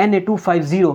NA-250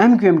MQM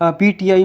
PTI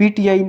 PTI,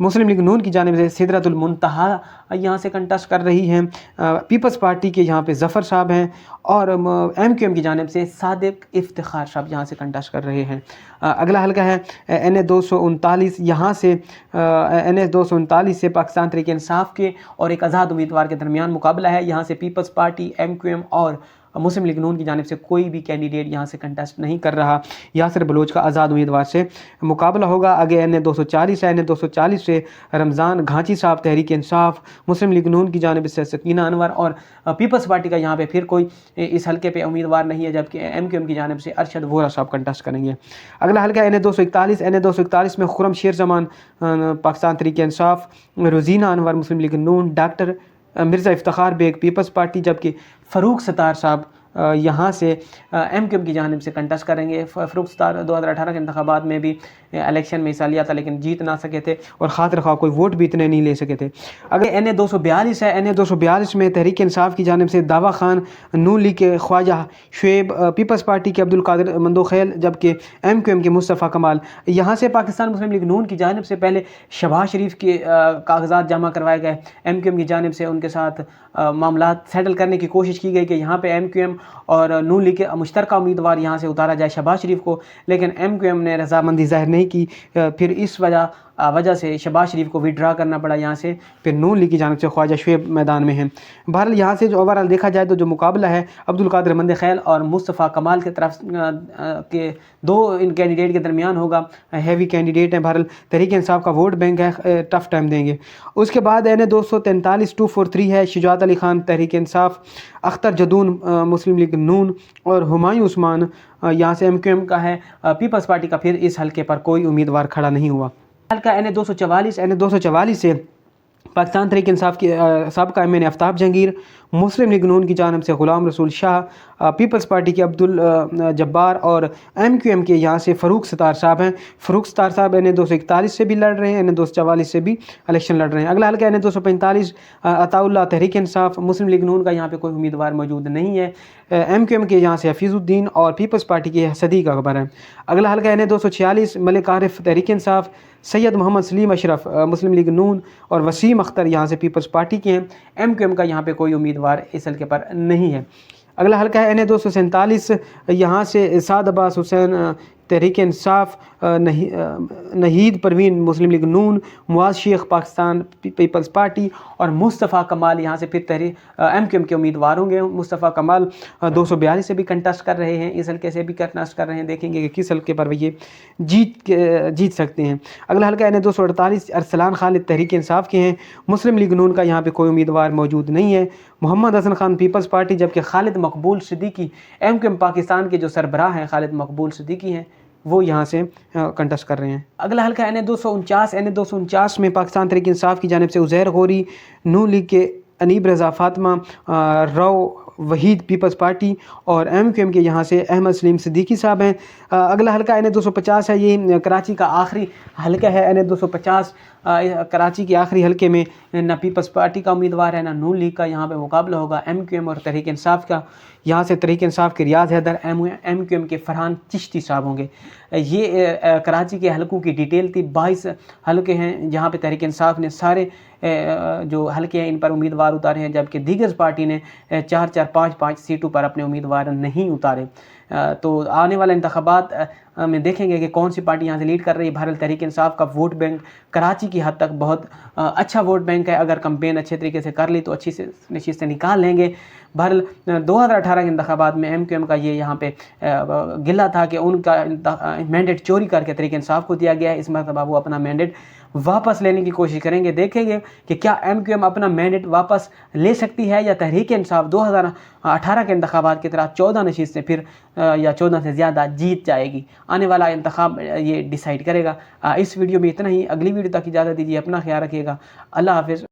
مسلم League نون کی جانب سے سدرۃ المنتہا یہاں سے کنٹسٹ کر رہی ہیں، پیپلز پارٹی کے یہاں پہ ظفر صاحب ہیں، اور ایم کیو ایم کی جانب سے صادق افتخار صاحب یہاں سے کنٹسٹ کر رہے ہیں۔ اگلا حلقہ ہے این اے 239، یہاں سے این اے 239 سے پاکستان تحریک انصاف کے اور ایک آزاد امیدوار کے درمیان مقابلہ ہے۔ یہاں سے People's Party, M Q M اور مسلم لیگ نون کی جانب سے کوئی بھی کینڈیڈیٹ یہاں سے کنٹسٹ نہیں کر رہا۔ یاسر بلوچ کا آزاد امیدوار سے مقابلہ ہوگا۔ آگے این اے 240 ہے، این اے 240 سے رمضان گھانچی صاحب تحریک انصاف، مسلم لیگ نون کی جانب سے سکینہ انور، اور پیپلز پارٹی کا یہاں پہ پھر کوئی اس حلقے پہ امیدوار نہیں ہے، جبکہ ایم کیو ایم کی جانب سے ارشد وورا صاحب کنٹسٹ کریں گے۔ اگلا حلقہ این اے 241، این اے 241 میں خرم شیر زمان Pakistan Tehreek Insaf, Rozina Anwar Muslim League Noon, doctor Mirza Iftikhar Baig Peoples Party, جبکہ فاروق ستار صاحب یہاں سے ایم کیو ایم کی جانب سے کنٹسٹ کریں گے۔ فاروق ستار 2018 کے انتخابات میں بھی الیکشن میں حصہ لیا تھا لیکن جیت نہ سکے تھے، اور خاطر خواہ کوئی ووٹ بھی اتنے نہیں لے سکے تھے۔ اگر این اے 242 ہے، این اے 242 میں تحریک انصاف کی جانب سے دعویٰ خان نون لیگ کے خواجہ شعیب، پیپلز پارٹی کے عبدالقادر مندوخیل، جبکہ ایم کیو ایم کے مصطفیٰ کمال۔ یہاں سے پاکستان مسلم لیگ نون کی جانب سے پہلے شہباز شریف کے کاغذات جمع کروائے گئے، ایم کیو ایم کی جانب سے ان کے ساتھ معاملات سیٹل کرنے کی کوشش کی گئی کہ یہاں پہ ایم کیو ایم اور نون لیگ کے مشترکہ امیدوار یہاں سے اتارا جائے شہباز شریف کو، لیکن ایم کیو ایم نے رضامندی ظاہر نہیں کی، پھر اس وجہ سے شہباز شریف کو وڈرا کرنا پڑا یہاں سے، پھر نون لیگ کی جانب سے خواجہ شعیب میدان میں ہیں۔ بہرحال یہاں سے جو اوورال دیکھا جائے تو جو مقابلہ ہے عبدالقادر مندوخیل اور مصطفیٰ کمال کی طرف کے دو ان کینڈیڈیٹ کے درمیان ہوگا، ہیوی کینڈیڈیٹ ہیں۔ بہرحال تحریک انصاف کا ووٹ بینک ہے، ٹف ٹائم دیں گے۔ اس کے بعد این اے 243 243 ہے، شجاعت علی خان تحریک انصاف، اختر جدون مسلم لیگ نون، اور ہمایوں عثمان یہاں سے ایم کیو ایم کا ہے۔ پیپلز پارٹی کا پھر اس حلقے پر کوئی امیدوار کھڑا نہیں ہوا۔ حلقہ این اے 244، این اے 244 سے پاکستان تحریک انصاف کی سابقہ ایم این اے آفتاب جہانگیر، مسلم لیگ نون کی جانب سے غلام رسول شاہ، پیپلز پارٹی کے عبدالجبار، اور ایم کیو ایم کے یہاں سے فاروق ستار صاحب ہیں۔ فاروق ستار صاحب این اے 241 سے بھی لڑ رہے ہیں، این اے 244 سے بھی الیکشن لڑ رہے ہیں۔ اگلا حلقہ این اے 245 عطا اللہ تحریک انصاف، مسلم لیگ نون کا یہاں پہ کوئی امیدوار موجود نہیں ہے، ایم کیو ایم کے یہاں سے حفیظ الدین اور پیپلز پارٹی کے صدیق اکبر ہیں۔ اگلا حلقہ این اے 246 ملک عارف تحریک انصاف، سید محمد سلیم اشرف مسلم لیگ نون، اور وسیم اختر یہاں سے پیپلز پارٹی کے ہیں۔ ایم کیو ایم کا یہاں پہ کوئی امیدوار اس حلقے پر نہیں ہے۔ اگلا حلقہ ہے این اے 247، یہاں سے سعد عباس حسین تحریک انصاف، نہید پروین مسلم لیگ نون، معاذ شیخ پاکستان پیپلز پارٹی، اور مصطفیٰ کمال یہاں سے پھر ایم کیو ایم کے امیدوار ہوں گے۔ مصطفیٰ کمال 242 سے بھی کنٹسٹ کر رہے ہیں، اس حلقے سے بھی کنٹسٹ کر رہے ہیں، دیکھیں گے کہ کس حلقے پر وہ یہ جیت سکتے ہیں۔ اگلا حلقہ این اے 248 ارسلان خالد تحریک انصاف کے ہیں، مسلم لیگ نون کا یہاں پہ کوئی امیدوار موجود نہیں ہے، محمد حسن خان پیپلز پارٹی، جبکہ Khalid Maqbool Siddiqui M Q M Pakistan کے جو سربراہ ہیں خالد مقبول صدیقی ہیں، وہ یہاں سے کنٹسٹ کر رہے ہیں۔ اگلا حلقہ این اے 249، این اے 249 میں پاکستان تحریک انصاف کی جانب سے عزیر غوری، نون لیگ کے انیب رضا فاطمہ، رو وحید پیپلز پارٹی، اور ایم کیو ایم کے یہاں سے احمد سلیم صدیقی صاحب ہیں۔ اگلا حلقہ این اے 250 ہے، یہ کراچی کا آخری حلقہ ہے۔ این اے 250 کراچی کے آخری حلقے میں نہ پیپلز پارٹی کا امیدوار ہے نہ نون لیگ کا، یہاں پہ مقابلہ ہوگا ایم کیو ایم اور تحریک انصاف کا۔ یہاں سے تحریک انصاف کے ریاض حیدر، ایم کیو ایم کے فرحان چشتی صاحب ہوں گے۔ یہ کراچی کے حلقوں کی ڈیٹیل تھی، 22 حلقے ہیں جہاں پہ تحریک انصاف نے سارے جو حلقے ہیں ان پر امیدوار اتارے ہیں، جبکہ دیگر پارٹی نے 4 5 سیٹوں پر اپنے امیدوار نہیں اتارے۔ تو آنے والے انتخابات میں دیکھیں گے کہ کون سی پارٹی یہاں سے لیڈ کر رہی ہے۔ بہرحال تحریک انصاف کا ووٹ بینک کراچی کی حد تک بہت اچھا ووٹ بینک ہے، اگر کمپین اچھے طریقے سے کر لی تو اچھی سے نشستیں نکال لیں گے۔ بہرحال 2018 کے انتخابات میں ایم کیو ایم کا یہ یہاں پہ گلہ تھا کہ ان کا مینڈیٹ چوری کر کے تحریک انصاف کو دیا گیا ہے، اس مرتبہ وہ اپنا مینڈیٹ واپس لینے کی کوشش کریں گے۔ دیکھیں گے کہ کیا ایم کیو ایم اپنا مینڈیٹ واپس لے سکتی ہے، یا تحریک انصاف 2018 کے انتخابات کی طرح 14 نشستیں پھر یا 14 سے زیادہ جیت جائے گی۔ آنے والا انتخاب یہ ڈیسائیڈ کرے گا۔ اس ویڈیو میں اتنا ہی، اگلی ویڈیو تک اجازت دیجیے، اپنا خیال رکھیے گا، اللہ حافظ۔